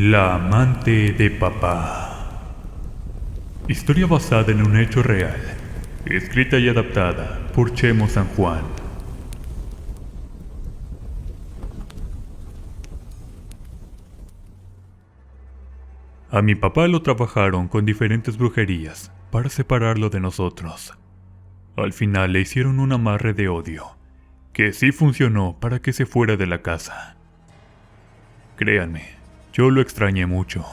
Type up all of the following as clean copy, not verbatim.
La amante de papá. Historia basada en un hecho real, escrita y adaptada por Chemo San Juan. A mi papá lo trabajaron con diferentes brujerías para separarlo de nosotros. Al final le hicieron un amarre de odio, que sí funcionó para que se fuera de la casa. Créanme, yo lo extrañé mucho,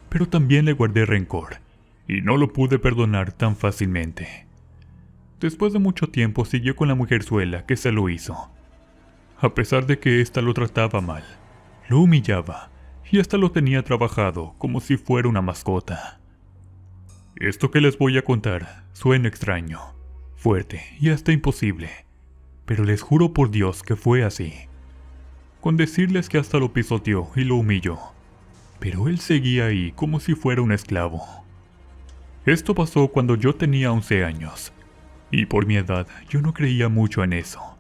pero también le guardé rencor, y no lo pude perdonar tan fácilmente. Después de mucho tiempo siguió con la mujerzuela que se lo hizo. A pesar de que ésta lo trataba mal, lo humillaba, y hasta lo tenía trabajado como si fuera una mascota. Esto que les voy a contar suena extraño, fuerte y hasta imposible, pero les juro por Dios que fue así. Con decirles que hasta lo pisoteó y lo humilló, pero él seguía ahí como si fuera un esclavo. Esto pasó cuando yo tenía 11 años, y por mi edad yo no creía mucho en eso.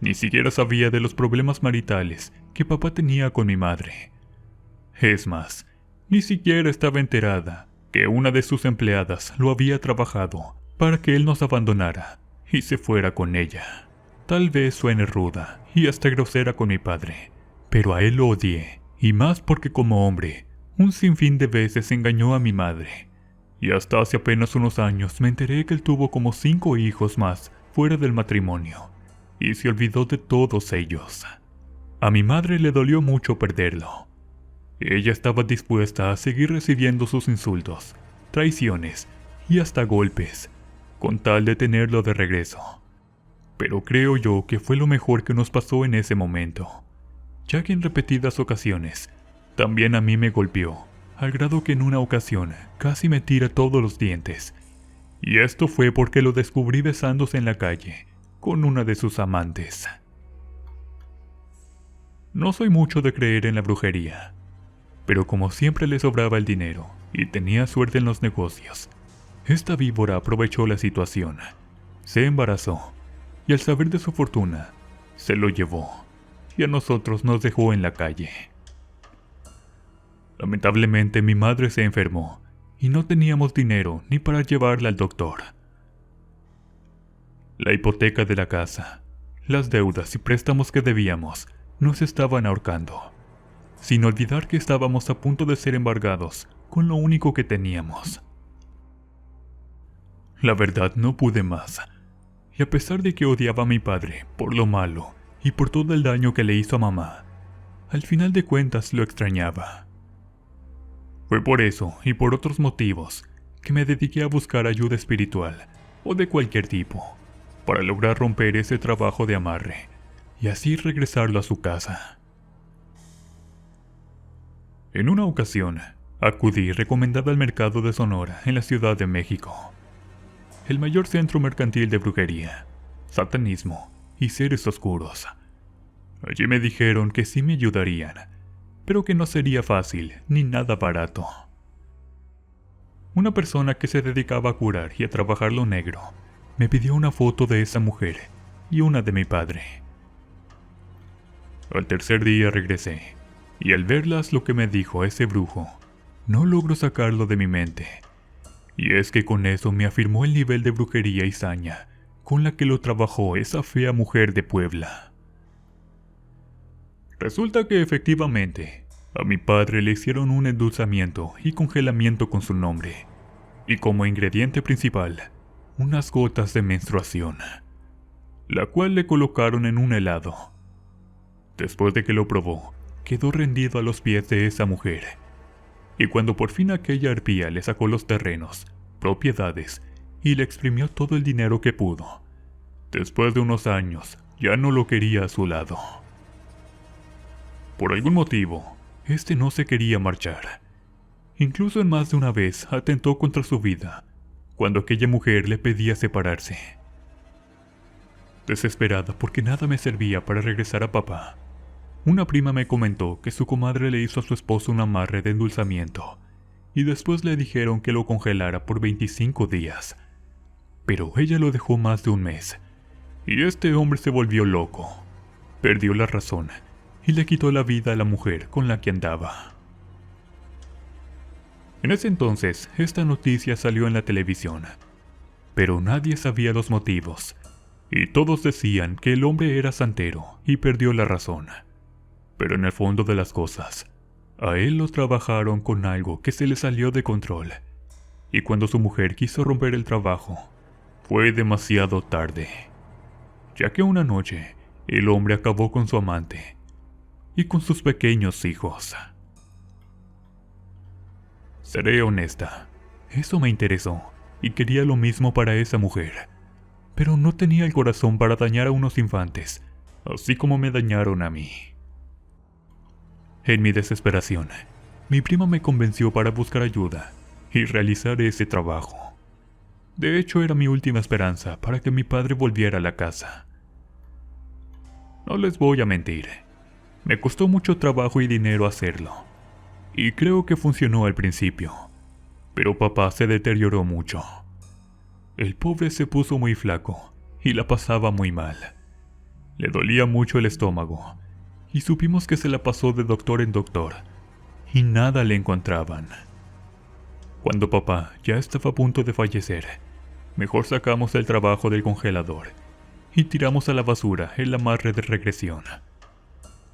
Ni siquiera sabía de los problemas maritales que papá tenía con mi madre. Es más, ni siquiera estaba enterada que una de sus empleadas lo había trabajado para que él nos abandonara y se fuera con ella. Tal vez suene ruda y hasta grosera con mi padre, pero a él lo odié, y más porque como hombre, un sinfín de veces engañó a mi madre. Y hasta hace apenas unos años me enteré que él tuvo como 5 hijos más fuera del matrimonio, y se olvidó de todos ellos. A mi madre le dolió mucho perderlo. Ella estaba dispuesta a seguir recibiendo sus insultos, traiciones y hasta golpes, con tal de tenerlo de regreso. Pero creo yo que fue lo mejor que nos pasó en ese momento, ya que en repetidas ocasiones también a mí me golpeó, al grado que en una ocasión casi me tira todos los dientes. Y esto fue porque lo descubrí besándose en la calle con una de sus amantes. No soy mucho de creer en la brujería, pero como siempre le sobraba el dinero y tenía suerte en los negocios, esta víbora aprovechó la situación, se embarazó y al saber de su fortuna, se lo llevó y a nosotros nos dejó en la calle. Lamentablemente mi madre se enfermó y no teníamos dinero ni para llevarla al doctor. La hipoteca de la casa, las deudas y préstamos que debíamos nos estaban ahorcando, sin olvidar que estábamos a punto de ser embargados con lo único que teníamos. La verdad no pude más, y a pesar de que odiaba a mi padre por lo malo y por todo el daño que le hizo a mamá, al final de cuentas lo extrañaba. Fue por eso y por otros motivos que me dediqué a buscar ayuda espiritual o de cualquier tipo, para lograr romper ese trabajo de amarre y así regresarlo a su casa. En una ocasión, acudí recomendada al mercado de Sonora en la Ciudad de México, el mayor centro mercantil de brujería, satanismo y seres oscuros. Allí me dijeron que sí me ayudarían, pero que no sería fácil ni nada barato. Una persona que se dedicaba a curar y a trabajar lo negro me pidió una foto de esa mujer y una de mi padre. Al tercer día regresé, y al verlas lo que me dijo ese brujo, no logro sacarlo de mi mente. Y es que con eso me afirmó el nivel de brujería y saña con la que lo trabajó esa fea mujer de Puebla. Resulta que efectivamente, a mi padre le hicieron un endulzamiento y congelamiento con su nombre, y como ingrediente principal, unas gotas de menstruación, la cual le colocaron en un helado. Después de que lo probó, quedó rendido a los pies de esa mujer, y cuando por fin aquella arpía le sacó los terrenos, propiedades, y le exprimió todo el dinero que pudo, después de unos años ya no lo quería a su lado. Por algún motivo, este no se quería marchar. Incluso en más de una vez atentó contra su vida, cuando aquella mujer le pedía separarse. Desesperada porque nada me servía para regresar a papá, una prima me comentó que su comadre le hizo a su esposo un amarre de endulzamiento, y después le dijeron que lo congelara por 25 días. Pero ella lo dejó más de un mes, y este hombre se volvió loco, perdió la razón, y le quitó la vida a la mujer con la que andaba. En ese entonces, esta noticia salió en la televisión, pero nadie sabía los motivos, y todos decían que el hombre era santero y perdió la razón. Pero en el fondo de las cosas, a él lo trabajaron con algo que se le salió de control, y cuando su mujer quiso romper el trabajo, fue demasiado tarde, ya que una noche el hombre acabó con su amante y con sus pequeños hijos. Seré honesta, eso me interesó y quería lo mismo para esa mujer, pero no tenía el corazón para dañar a unos infantes, así como me dañaron a mí. En mi desesperación, mi prima me convenció para buscar ayuda y realizar ese trabajo. De hecho, era mi última esperanza para que mi padre volviera a la casa. No les voy a mentir, me costó mucho trabajo y dinero hacerlo, y creo que funcionó al principio, pero papá se deterioró mucho. El pobre se puso muy flaco y la pasaba muy mal. Le dolía mucho el estómago, y supimos que se la pasó de doctor en doctor, y nada le encontraban. Cuando papá ya estaba a punto de fallecer, mejor sacamos el trabajo del congelador y tiramos a la basura el amarre de regresión.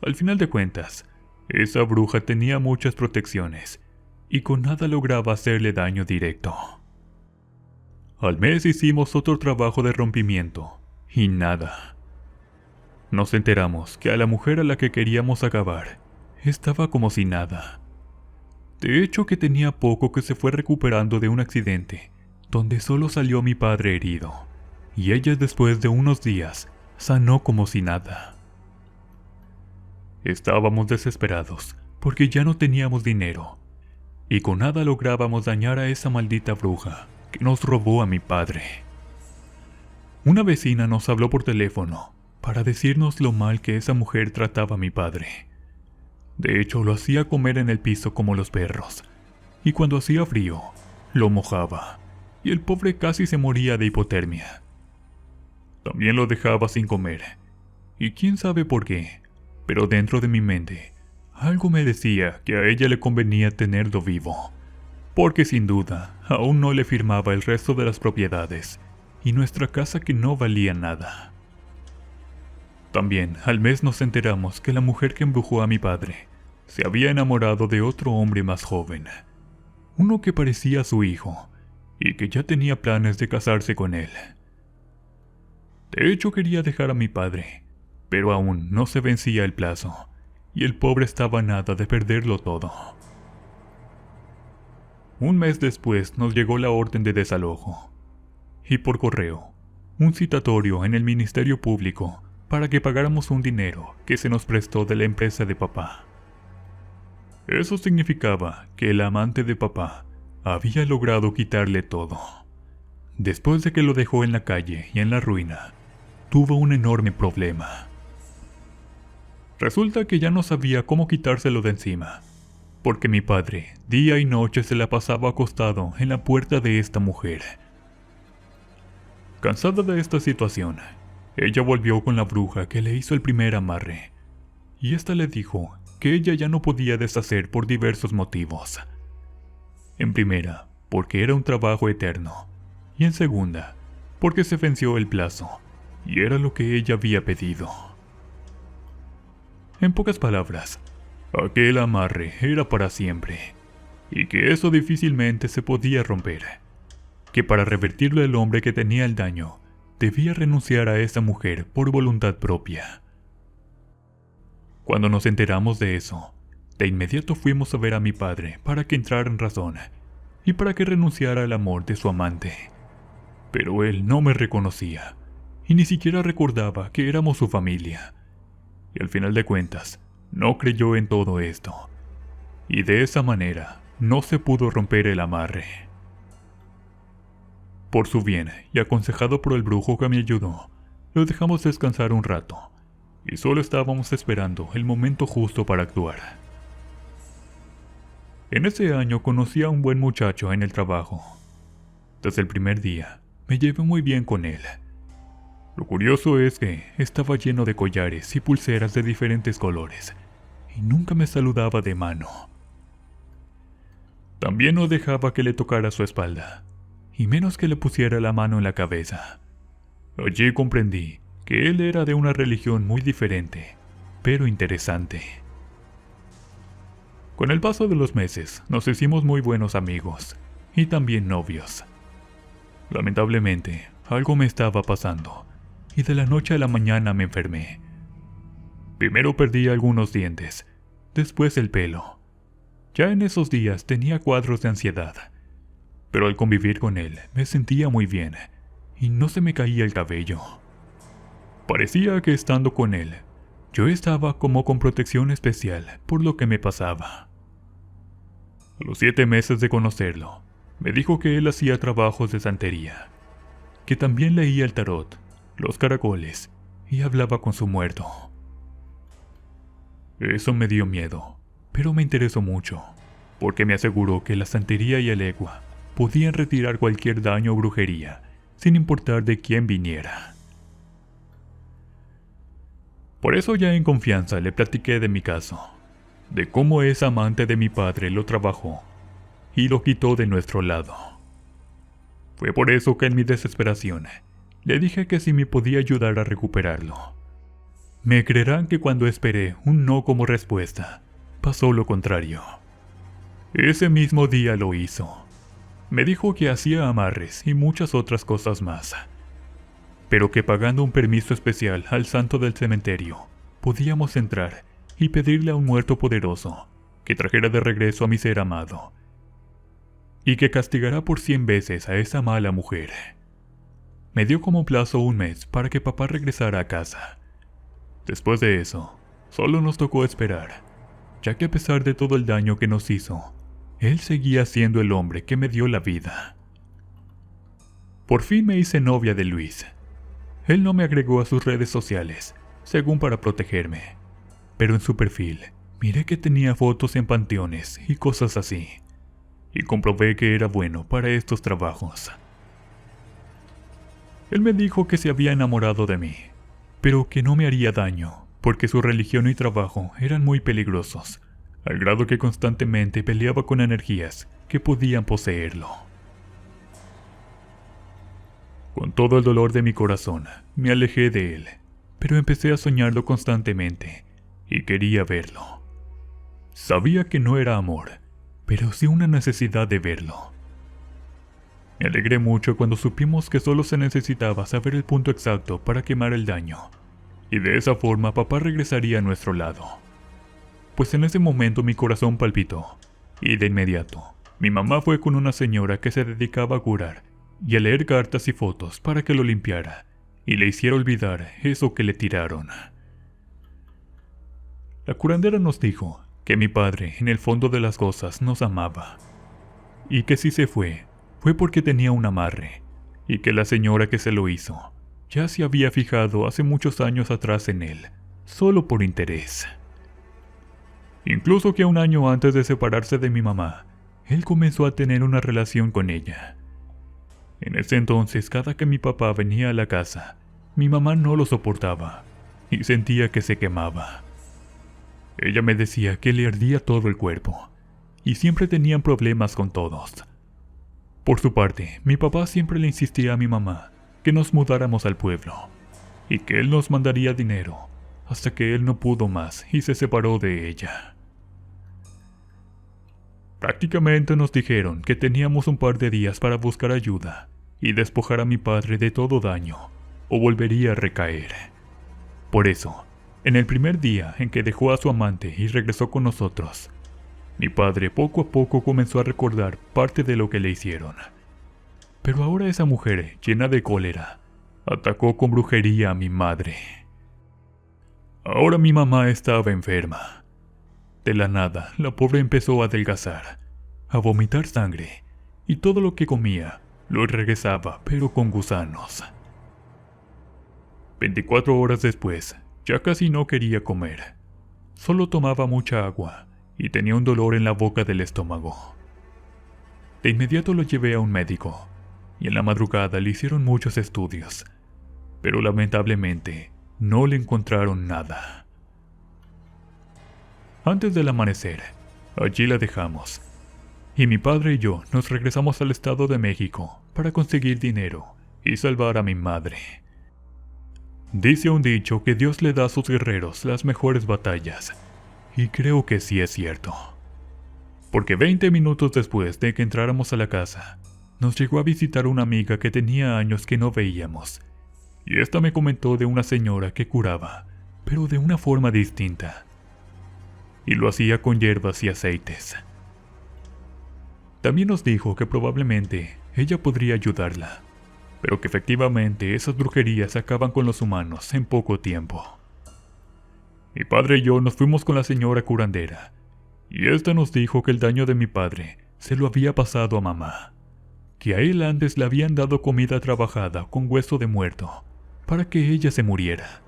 Al final de cuentas, esa bruja tenía muchas protecciones y con nada lograba hacerle daño directo. Al mes hicimos otro trabajo de rompimiento y nada. Nos enteramos que a la mujer a la que queríamos acabar estaba como si nada. De hecho, que tenía poco que se fue recuperando de un accidente donde solo salió mi padre herido, y ella después de unos días sanó como si nada. Estábamos desesperados porque ya no teníamos dinero, y con nada lográbamos dañar a esa maldita bruja que nos robó a mi padre. Una vecina nos habló por teléfono para decirnos lo mal que esa mujer trataba a mi padre. De hecho, lo hacía comer en el piso como los perros, y cuando hacía frío, lo mojaba, y el pobre casi se moría de hipotermia. También lo dejaba sin comer, y quién sabe por qué, pero dentro de mi mente, algo me decía que a ella le convenía tenerlo vivo, porque sin duda aún no le firmaba el resto de las propiedades, y nuestra casa que no valía nada. También al mes nos enteramos que la mujer que embrujó a mi padre se había enamorado de otro hombre más joven, uno que parecía su hijo, y que ya tenía planes de casarse con él. De hecho, quería dejar a mi padre, pero aún no se vencía el plazo, y el pobre estaba a nada de perderlo todo. Un mes después nos llegó la orden de desalojo, y por correo, un citatorio en el Ministerio Público para que pagáramos un dinero que se nos prestó de la empresa de papá. Eso significaba que el amante de papá había logrado quitarle todo. Después de que lo dejó en la calle y en la ruina, tuvo un enorme problema. Resulta que ya no sabía cómo quitárselo de encima, porque mi padre día y noche se la pasaba acostado en la puerta de esta mujer. Cansada de esta situación, ella volvió con la bruja que le hizo el primer amarre, y ésta le dijo que ella ya no podía deshacer por diversos motivos. En primera, porque era un trabajo eterno, y en segunda, porque se venció el plazo, y era lo que ella había pedido. En pocas palabras, aquel amarre era para siempre, y que eso difícilmente se podía romper, que para revertirlo el hombre que tenía el daño, debía renunciar a esa mujer por voluntad propia. Cuando nos enteramos de eso, de inmediato fuimos a ver a mi padre para que entrara en razón y para que renunciara al amor de su amante. Pero él no me reconocía y ni siquiera recordaba que éramos su familia. Y al final de cuentas, no creyó en todo esto. Y de esa manera, no se pudo romper el amarre. Por su bien, y aconsejado por el brujo que me ayudó, lo dejamos descansar un rato, y solo estábamos esperando el momento justo para actuar. En ese año conocí a un buen muchacho en el trabajo. Desde el primer día, me llevé muy bien con él. Lo curioso es que estaba lleno de collares y pulseras de diferentes colores, y nunca me saludaba de mano. También no dejaba que le tocara su espalda, y menos que le pusiera la mano en la cabeza. Allí comprendí que él era de una religión muy diferente, pero interesante. Con el paso de los meses, nos hicimos muy buenos amigos, y también novios. Lamentablemente, algo me estaba pasando, y de la noche a la mañana me enfermé. Primero perdí algunos dientes, después el pelo. Ya en esos días tenía cuadros de ansiedad, pero al convivir con él me sentía muy bien, y no se me caía el cabello. Parecía que estando con él, yo estaba como con protección especial por lo que me pasaba. A los 7 meses de conocerlo, me dijo que él hacía trabajos de santería, que también leía el tarot, los caracoles y hablaba con su muerto. Eso me dio miedo, pero me interesó mucho, porque me aseguró que la santería y el egua podían retirar cualquier daño o brujería, sin importar de quién viniera. Por eso ya en confianza le platiqué de mi caso, de cómo esa amante de mi padre lo trabajó y lo quitó de nuestro lado. Fue por eso que en mi desesperación le dije que si me podía ayudar a recuperarlo. Me creerán que cuando esperé un no como respuesta, pasó lo contrario. Ese mismo día lo hizo. Me dijo que hacía amarres y muchas otras cosas más, pero que pagando un permiso especial al santo del cementerio, podíamos entrar y pedirle a un muerto poderoso que trajera de regreso a mi ser amado, y que castigará por 100 veces a esa mala mujer. Me dio como plazo un mes para que papá regresara a casa. Después de eso, solo nos tocó esperar, ya que a pesar de todo el daño que nos hizo, él seguía siendo el hombre que me dio la vida. Por fin me hice novia de Luis. Él no me agregó a sus redes sociales, según para protegerme, pero en su perfil miré que tenía fotos en panteones y cosas así, y comprobé que era bueno para estos trabajos. Él me dijo que se había enamorado de mí, pero que no me haría daño, porque su religión y trabajo eran muy peligrosos, al grado que constantemente peleaba con energías que podían poseerlo. Con todo el dolor de mi corazón, me alejé de él, pero empecé a soñarlo constantemente, y quería verlo. Sabía que no era amor, pero sí una necesidad de verlo. Me alegré mucho cuando supimos que solo se necesitaba saber el punto exacto para quemar el daño, y de esa forma papá regresaría a nuestro lado. Pues en ese momento mi corazón palpitó, y de inmediato, mi mamá fue con una señora que se dedicaba a curar y a leer cartas y fotos para que lo limpiara, y le hiciera olvidar eso que le tiraron. La curandera nos dijo que mi padre en el fondo de las cosas nos amaba, y que si se fue porque tenía un amarre, y que la señora que se lo hizo ya se había fijado hace muchos años atrás en él, solo por interés. Incluso que 1 año antes de separarse de mi mamá, él comenzó a tener una relación con ella. En ese entonces, cada que mi papá venía a la casa, mi mamá no lo soportaba, y sentía que se quemaba. Ella me decía que le ardía todo el cuerpo, y siempre tenían problemas con todos. Por su parte, mi papá siempre le insistía a mi mamá que nos mudáramos al pueblo, y que él nos mandaría dinero, hasta que él no pudo más y se separó de ella. Prácticamente nos dijeron que teníamos un par de días para buscar ayuda y despojar a mi padre de todo daño, o volvería a recaer. Por eso, en el primer día en que dejó a su amante y regresó con nosotros, mi padre poco a poco comenzó a recordar parte de lo que le hicieron. Pero ahora esa mujer, llena de cólera, atacó con brujería a mi madre. Ahora mi mamá estaba enferma. De la nada, la pobre empezó a adelgazar, a vomitar sangre, y todo lo que comía lo regresaba, pero con gusanos. 24 horas después, ya casi no quería comer. Solo tomaba mucha agua y tenía un dolor en la boca del estómago. De inmediato lo llevé a un médico, y en la madrugada le hicieron muchos estudios, pero lamentablemente no le encontraron nada. Antes del amanecer, allí la dejamos, y mi padre y yo nos regresamos al Estado de México para conseguir dinero y salvar a mi madre. Dice un dicho que Dios le da a sus guerreros las mejores batallas, y creo que sí es cierto. Porque 20 minutos después de que entráramos a la casa, nos llegó a visitar una amiga que tenía años que no veíamos, y esta me comentó de una señora que curaba, pero de una forma distinta, y lo hacía con hierbas y aceites. También nos dijo que probablemente ella podría ayudarla, pero que efectivamente esas brujerías acaban con los humanos en poco tiempo. Mi padre y yo nos fuimos con la señora curandera, y esta nos dijo que el daño de mi padre se lo había pasado a mamá, que a él antes le habían dado comida trabajada con hueso de muerto para que ella se muriera,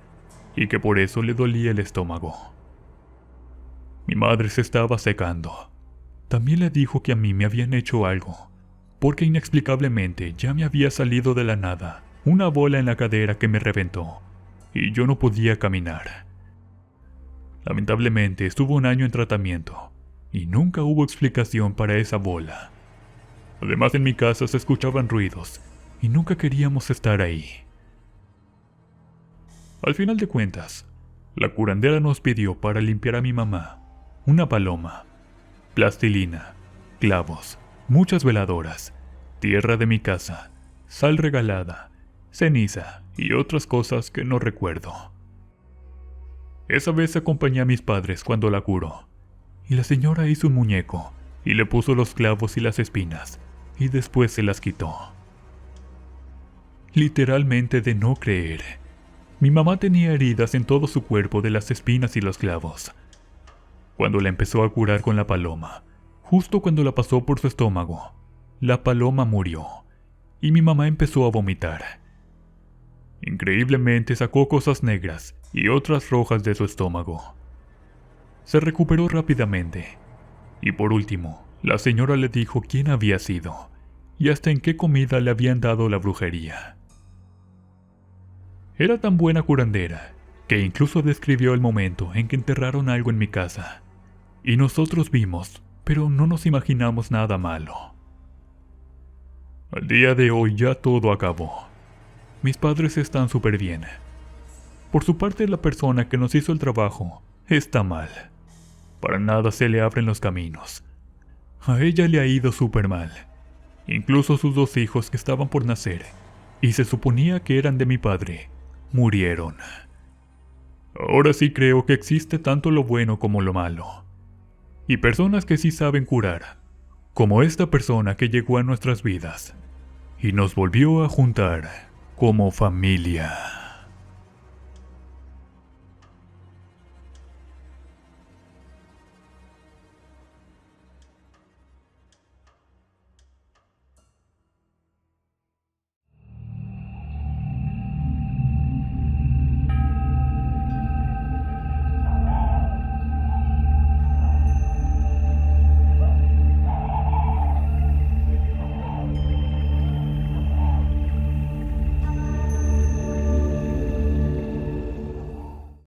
y que por eso le dolía el estómago. Mi madre se estaba secando. También le dijo que a mí me habían hecho algo, porque inexplicablemente ya me había salido de la nada una bola en la cadera que me reventó, y yo no podía caminar. Lamentablemente estuvo un año en tratamiento, y nunca hubo explicación para esa bola. Además, en mi casa se escuchaban ruidos, y nunca queríamos estar ahí. Al final de cuentas, la curandera nos pidió para limpiar a mi mamá una paloma, plastilina, clavos, muchas veladoras, tierra de mi casa, sal regalada, ceniza y otras cosas que no recuerdo. Esa vez acompañé a mis padres cuando la curó, y la señora hizo un muñeco y le puso los clavos y las espinas, y después se las quitó. Literalmente de no creer. Mi mamá tenía heridas en todo su cuerpo de las espinas y los clavos. Cuando la empezó a curar con la paloma, justo cuando la pasó por su estómago, la paloma murió, y mi mamá empezó a vomitar. Increíblemente sacó cosas negras y otras rojas de su estómago. Se recuperó rápidamente, y por último, la señora le dijo quién había sido, y hasta en qué comida le habían dado la brujería. Era tan buena curandera, que incluso describió el momento en que enterraron algo en mi casa, y nosotros vimos, pero no nos imaginamos nada malo. Al día de hoy ya todo acabó. Mis padres están súper bien. Por su parte, la persona que nos hizo el trabajo está mal. Para nada se le abren los caminos. A ella le ha ido súper mal. Incluso sus 2 hijos que estaban por nacer, y se suponía que eran de mi padre, murieron. Ahora sí creo que existe tanto lo bueno como lo malo. Y personas que sí saben curar, como esta persona que llegó a nuestras vidas y nos volvió a juntar como familia.